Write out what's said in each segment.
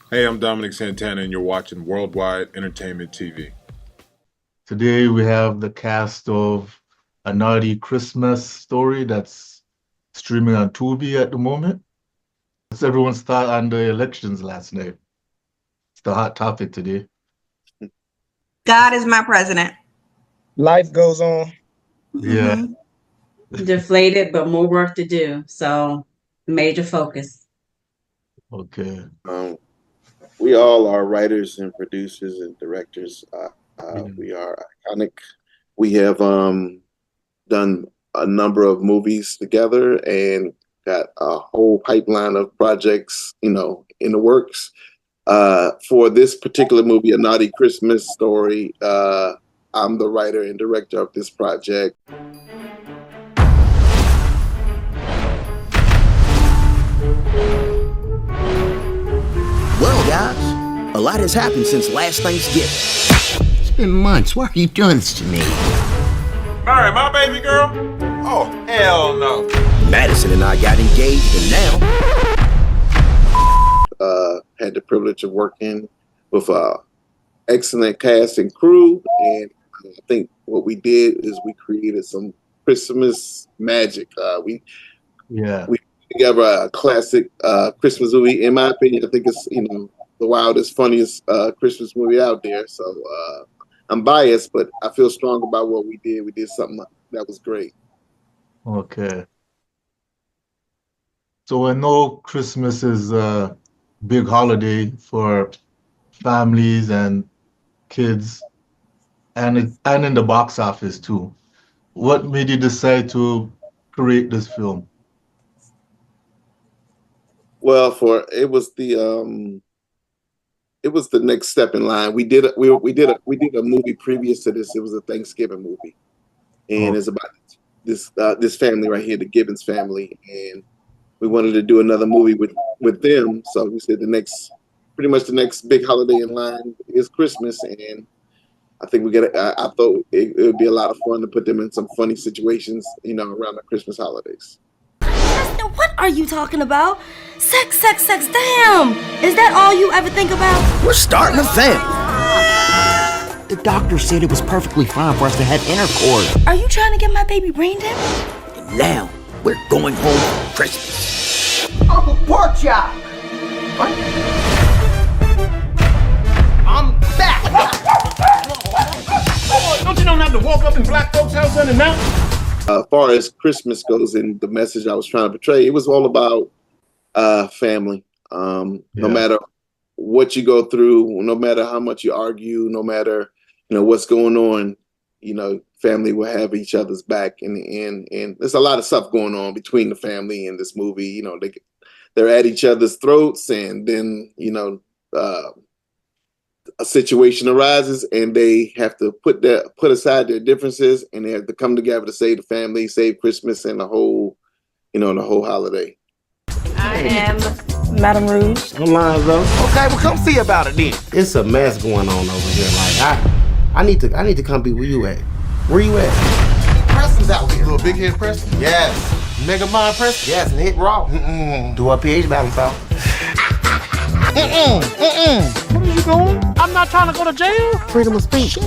Hey, I'm Dominic Santana, and you're watching Worldwide Entertainment TV. Today we have the cast of A Naughty Christmas Story that's streaming on Tubi at the moment. It's everyone's thought on the elections last night. It's the hot topic today. God is my president. Life goes on. Yeah. Deflated, but more work to do. So major focus. Okay. We all are writers and producers and directors. We are ICONEK. We have done a number of movies together and got a whole pipeline of projects, in the works. For this particular movie, A Naughty Christmas Story, I'm the writer and director of this project. Well, guys, a lot has happened since last Thanksgiving. It's been months. Why are you doing this to me? Marry my baby girl? Oh, hell no. Madison and I got engaged, and now Had the privilege of working with an excellent cast and crew, and I think what we did is we created some Christmas magic. We put together a classic Christmas movie. In my opinion, I think it's the wildest, funniest Christmas movie out there. So I'm biased, but I feel strong about what we did. We did something that was great. Okay. So I know Christmas is a big holiday for families and kids, and in the box office too. What made you decide to create this film? Well, it was the next step in line. We did a movie previous to this. It was a Thanksgiving movie, and it's about this family right here, the Gibbons family, and we wanted to do another movie with them. So we said pretty much the next big holiday in line is Christmas, and I think I thought it would be a lot of fun to put them in some funny situations, around the Christmas holidays. What are you talking about? Sex, sex, sex, damn! Is that all you ever think about? we're starting a family. The doctor said it was perfectly fine for us to have intercourse. Are you trying to get my baby brain dead? And now we're going home for Christmas. Uncle Pork Chop! What? I'm back! Don't you know not to walk up in black folks' house unannounced? As far as Christmas goes and the message I was trying to portray, it was all about family. No matter what you go through, no matter how much you argue, no matter what's going on, family will have each other's back in the end. And there's a lot of stuff going on between the family and this movie. They're at each other's throats, and then a situation arises and they have to put aside their differences, and they have to come together to save the family, save Christmas and the whole holiday. I am Madame Rouge. No lines, though. Okay, well, come see about it then. It's a mess going on over here. Like, I need to come be where you at. Where you at? Preston's out here. Little big head Preston? Yes. Mega Mind Preston? Yes, and hit raw. Do a pH balance out. Where are you going? I'm not trying to go to jail. Freedom of speech.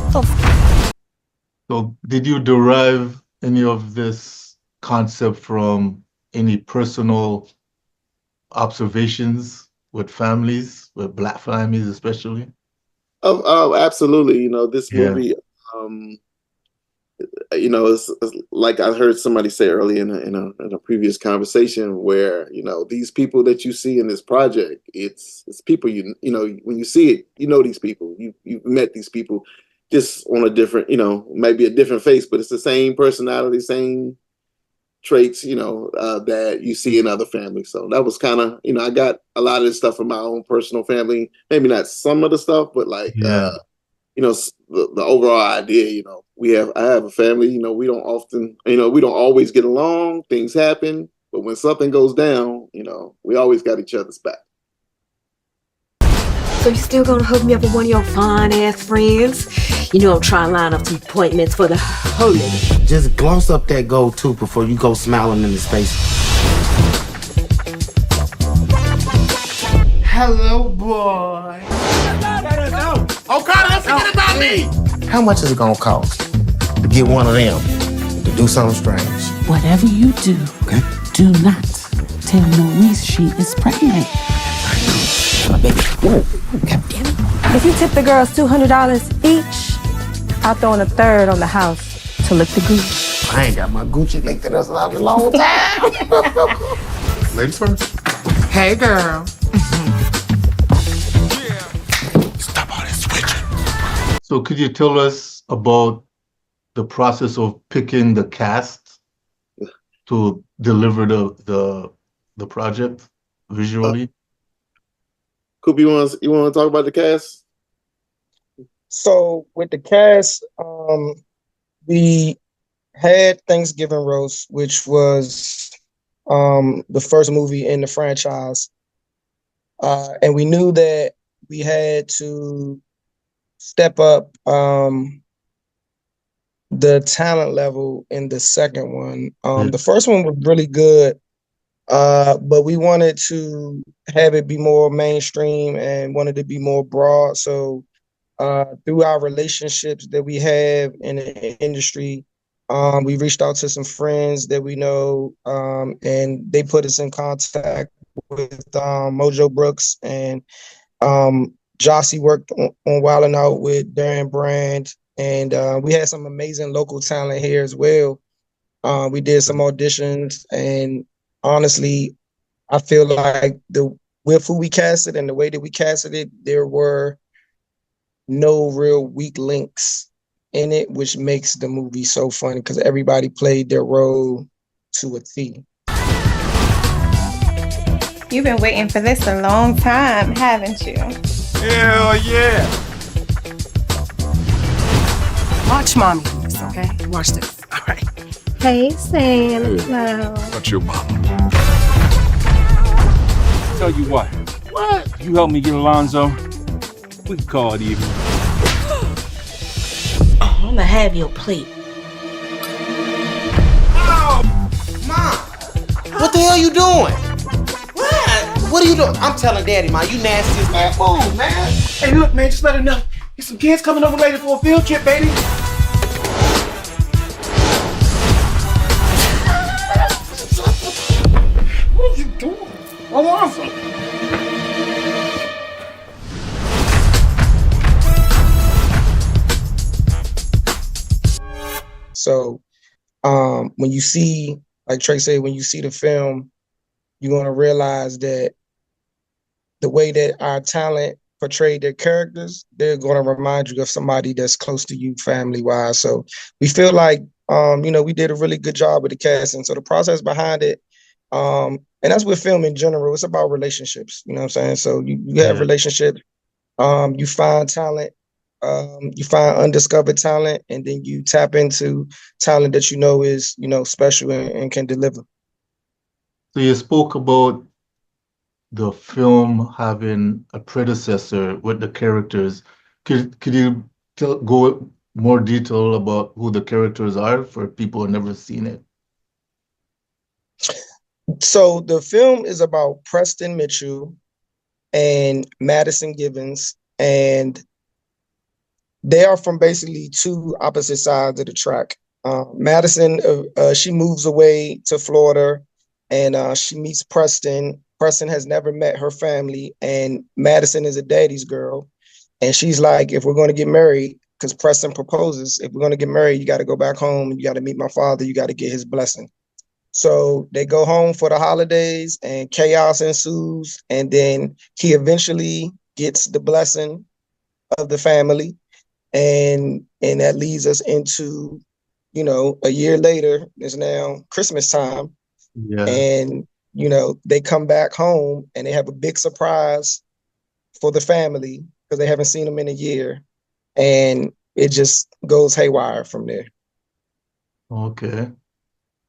So did you derive any of this concept from any personal observations with families, with Black families especially? Oh, absolutely. This movie, it's like I heard somebody say earlier in a previous conversation where, these people that you see in this project, it's people, when you see it, these people, you've met these people just on a different, maybe a different face, but it's the same personality, same traits, that you see in other families. So that was kind of, I got a lot of this stuff from my own personal family, maybe not some of the stuff, but like, the overall idea, I have a family, we don't always get along, things happen, but when something goes down, we always got each other's back. So you still gonna hook me up with one of your fine ass friends? I'm trying to line up some appointments for the holiday. Just gloss up that gold tooth before you go smiling in his face. Hello, boy. Oh, Carter, let's forget about me. How much is it gonna cost to get one of them to do something strange? Whatever you do, do not tell Maurice she is pregnant. My baby. Whoa. God damn it. If you tip the girls $200 each, I'll throw in a third on the house to lick the gooch. I ain't got my Gucci licked in us a long time. Ladies first. Hey, girl. Stop all that switching. So could you tell us about the process of picking the cast to deliver the project visually? Coop, you want to talk about the cast? So with the cast, we had Thanksgiving Roast, which was the first movie in the franchise. And we knew that we had to step up the talent level in the second one. The first one was really good, but we wanted to have it be more mainstream and wanted to be more broad. So through our relationships that we have in the industry, we reached out to some friends that we know, and they put us in contact with Mojo Brooks, and Jossie worked on Wildin' Out with Darren Brand, and we had some amazing local talent here as well. We did some auditions, and honestly, I feel like with who we casted and the way that we casted it, there were no real weak links in it, which makes the movie so funny because everybody played their role to a T. You've been waiting for this a long time, haven't you? Hell yeah. Watch mommy do this, okay? Watch this. All right. Hey, Santa. What's your mama? Tell you what. What? You help me get Alonzo. We can call it even. Oh, I'm gonna have your plate. Oh, Mom. What the hell you doing? What are you doing? I'm telling Daddy, man, you nasty as man. Move, man. Hey, look, man, just let her know. There's some kids coming over later for a field trip, baby. What are you doing? I want some. So when you see, like Trey said, when you see the film, you're going to realize that the way that our talent portrayed their characters, they're going to remind you of somebody that's close to you family-wise. So we feel like, we did a really good job with the casting. So the process behind it, and that's with film in general, it's about relationships, you know what I'm saying? So you have relationships, you find talent, you find undiscovered talent, and then you tap into talent that is, special and can deliver. So you spoke about the film having a predecessor with the characters. Could you go more detail about who the characters are for people who never seen it? So the film is about Preston Mitchell and Madison Givens, and they are from basically two opposite sides of the track. Madison, she moves away to Florida, and she meets Preston. Preston has never met her family, and Madison is a daddy's girl. And she's like, if we're going to get married, because Preston proposes, if we're going to get married, you got to go back home, and you got to meet my father, you got to get his blessing. So they go home for the holidays, and chaos ensues, and then he eventually gets the blessing of the family, and that leads us into, a year later, it's now Christmas time, and they come back home and they have a big surprise for the family because they haven't seen them in a year, and it just goes haywire from there. Okay.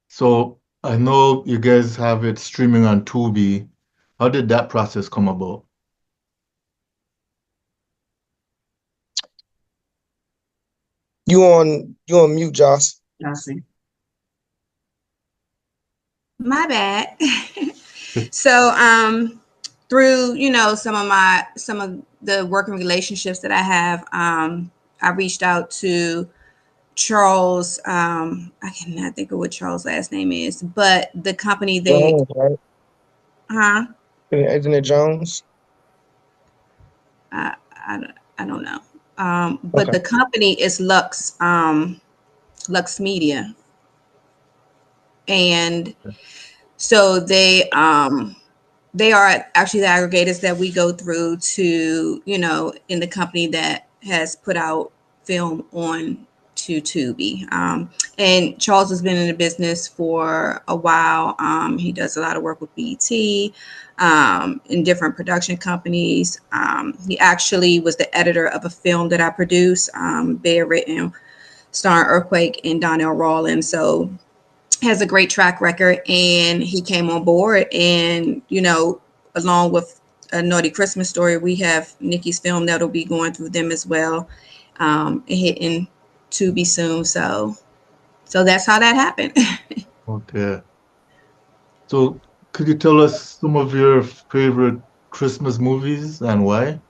So I know you guys have it streaming on Tubi. How did that process come about? You on mute, Joss. Jossie. My bad. So through, some of the working relationships that I have, I reached out to Charles. I cannot think of what Charles' last name is, but the company Jones, right? huh? Isn't it Jones? I don't know. But Okay. the company is Lux Media, and so they are actually the aggregators that we go through to, in the company that has put out film on to Tubi. And Charles has been in the business for a while. He does a lot of work with BT, in different production companies. He actually was the editor of a film that I produced, Bed-Ridden, starring Earthquake and Donnell Rawlins. So has a great track record, and he came on board, and along with a Naughty Christmas Story, we have Nikki's film that'll be going through them as well, and hitting Tubi soon. So that's how that happened. Okay. So could you tell us some of your favorite Christmas movies and why?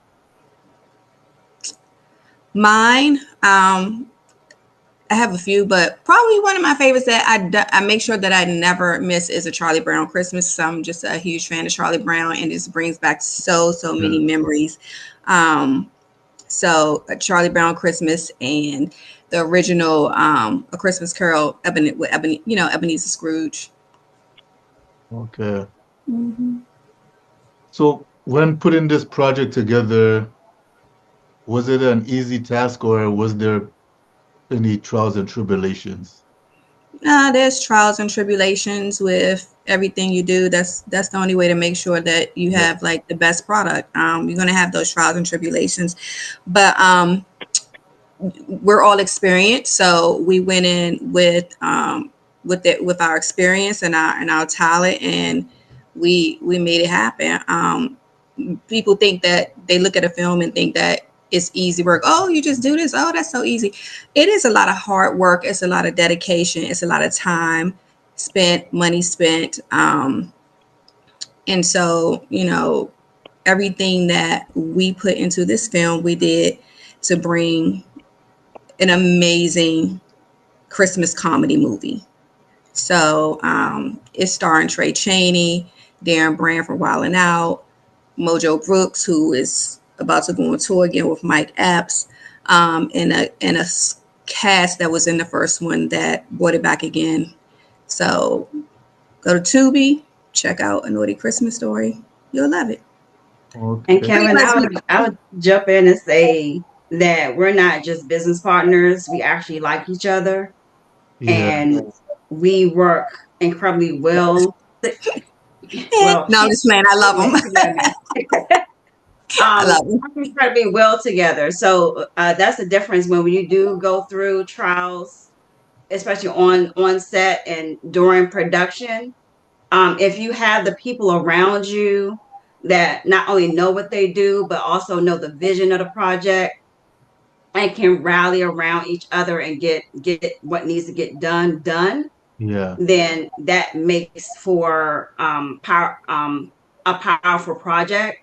Mine, I have a few, but probably one of my favorites that I make sure that I never miss is A Charlie Brown Christmas. So I'm just a huge fan of Charlie Brown, and this brings back so many memories. So A Charlie Brown Christmas and the original A Christmas Carol, Ebenezer Scrooge. Okay. So when putting this project together, was it an easy task, or was there any trials and tribulations? There's trials and tribulations with everything you do. That's the only way to make sure that you have like the best product. You're gonna have those trials and tribulations, but we're all experienced, so we went in with our experience and our talent, and we made it happen. People think that they look at a film and think that it's easy work. Oh, you just do this. Oh, that's so easy. It is a lot of hard work. It's a lot of dedication. It's a lot of time spent, money spent. And so, everything that we put into this film, we did to bring an amazing Christmas comedy movie. So it's starring Tray Chaney, Darren Brand from Wildin' Out, Mojo Brooks, who is about to go on tour again with Mike Epps, and a cast that was in the first one that brought it back again. So go to Tubi, check out A Naughty Christmas Story. You'll love it. Okay. And Kevin, I would jump in and say that we're not just business partners. We actually like each other, and we work incredibly well. No, I'm just playing. I love them. I love them. Incredibly well together. So that's the difference when you do go through trials, especially on set and during production. If you have the people around you that not only know what they do, but also know the vision of the project and can rally around each other and get what needs to get done, then that makes for a powerful project.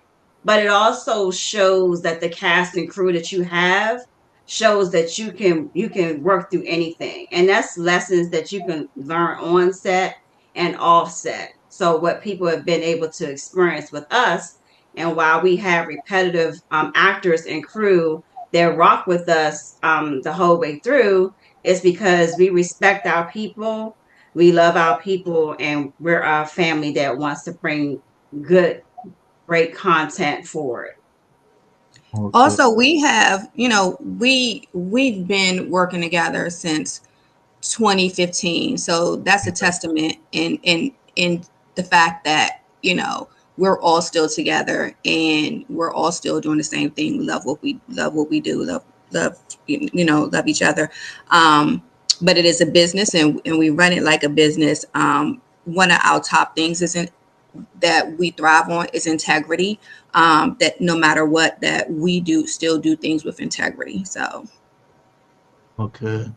But it also shows that the cast and crew that you have shows that you can work through anything, and that's lessons that you can learn on set and off set. So what people have been able to experience with us, and while we have repetitive actors and crew that rock with us the whole way through, is because we respect our people, we love our people, and we're a family that wants to bring great content forward. Okay. Also, we have, we've been working together since 2015. So that's a testament in the fact that, we're all still together and we're all still doing the same thing. We love what we do, love each other. But it is a business, and we run it like a business. One of our top things that we thrive on is integrity. That no matter what, that we still do things with integrity. So. Okay.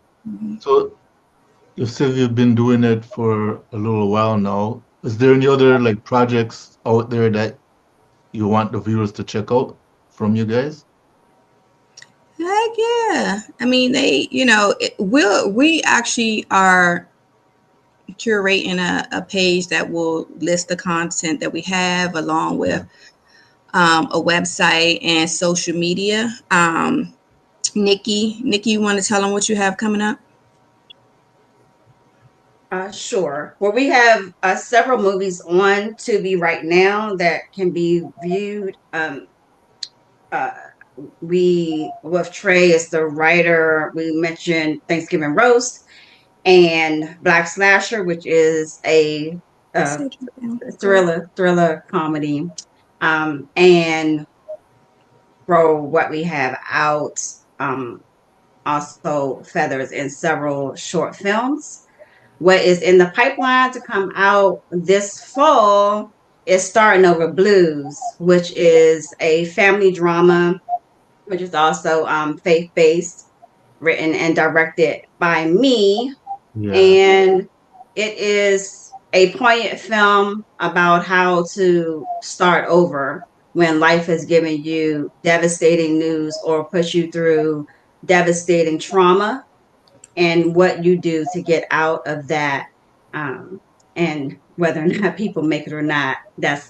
So you said you've been doing it for a little while now. Is there any other projects out there that you want the viewers to check out from you guys? Heck yeah. I mean, we actually are curating a page that will list the content that we have along with a website and social media. Nikki, you want to tell them what you have coming up? Sure. Well, we have several movies on Tubi right now that can be viewed. We with Tray is the writer. We mentioned Thanksgiving Roast and Black Slasher, which is a thriller comedy. And for what we have out, also feathers in several short films. What is in the pipeline to come out this fall is Starting Over Blues, which is a family drama, which is also faith-based, written and directed by me. Yeah. And it is a poignant film about how to start over when life has given you devastating news or put you through devastating trauma, and what you do to get out of that, and whether or not people make it or not, that's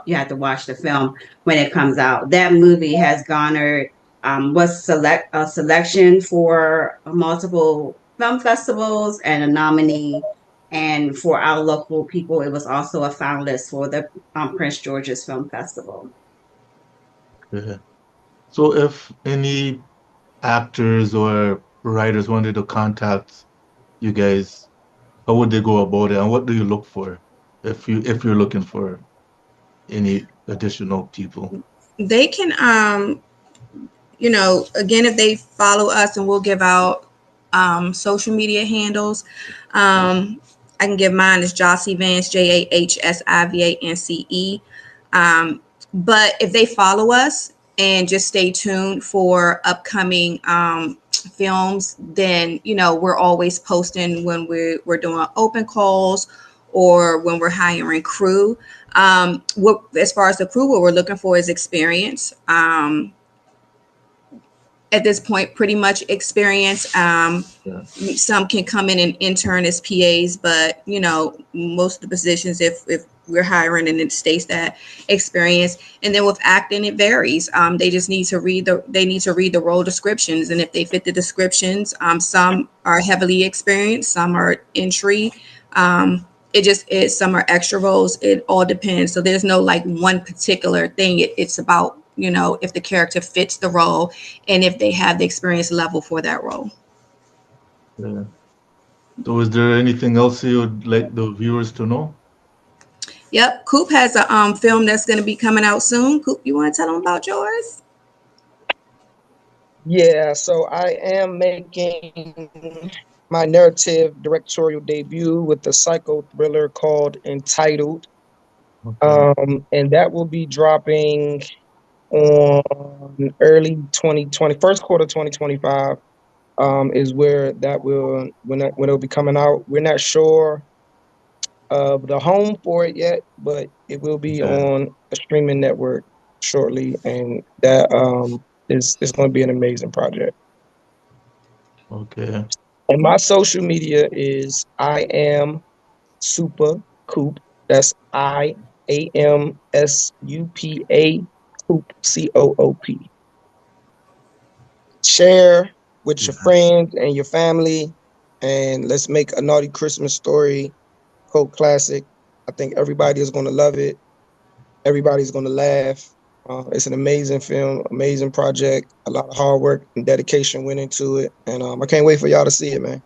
you have to watch the film when it comes out. That movie has garnered was a selection for multiple film festivals and a nominee, and for our local people it was also a finalist for the Prince George's Film Festival. Yeah. So if any actors or writers wanted to contact you guys, how would they go about it, and what do you look for if you're looking for any additional people? They can again, if they follow us, and we'll give out social media handles. I can give mine as Jossie Vance, JAHSIVANCE. But if they follow us and just stay tuned for upcoming films, then we're always posting when we're doing open calls or when we're hiring crew. As far as the crew, what we're looking for is experience. At this point, pretty much experience. Some can come in and intern as PAs, but most of the positions, if we're hiring, and it states that experience. And then with acting, it varies. They just need to read the role descriptions, and if they fit the descriptions, some are heavily experienced, some are entry. Some are extra roles. It all depends. So there's no like one particular thing. It's about if the character fits the role and if they have the experience level for that role. Yeah. So is there anything else you would like the viewers to know? Yep. Coop has a film that's going to be coming out soon. Coop, you want to tell them about yours? Yeah, so I am making my narrative directorial debut with the psycho thriller called Entitled. And that will be dropping on early 2020, first quarter 2025, is where that will when it'll be coming out. We're not sure of the home for it yet, but it will be on a streaming network shortly, and that it's going to be an amazing project. Okay. And my social media is I am Super Coop. That's IAMSUPA Coop COOP. Share with your friends and your family, and let's make a Naughty Christmas Story cult classic. I think everybody is going to love it. Everybody's going to laugh. It's an amazing film, amazing project. A lot of hard work and dedication went into it, and I can't wait for y'all to see it, man.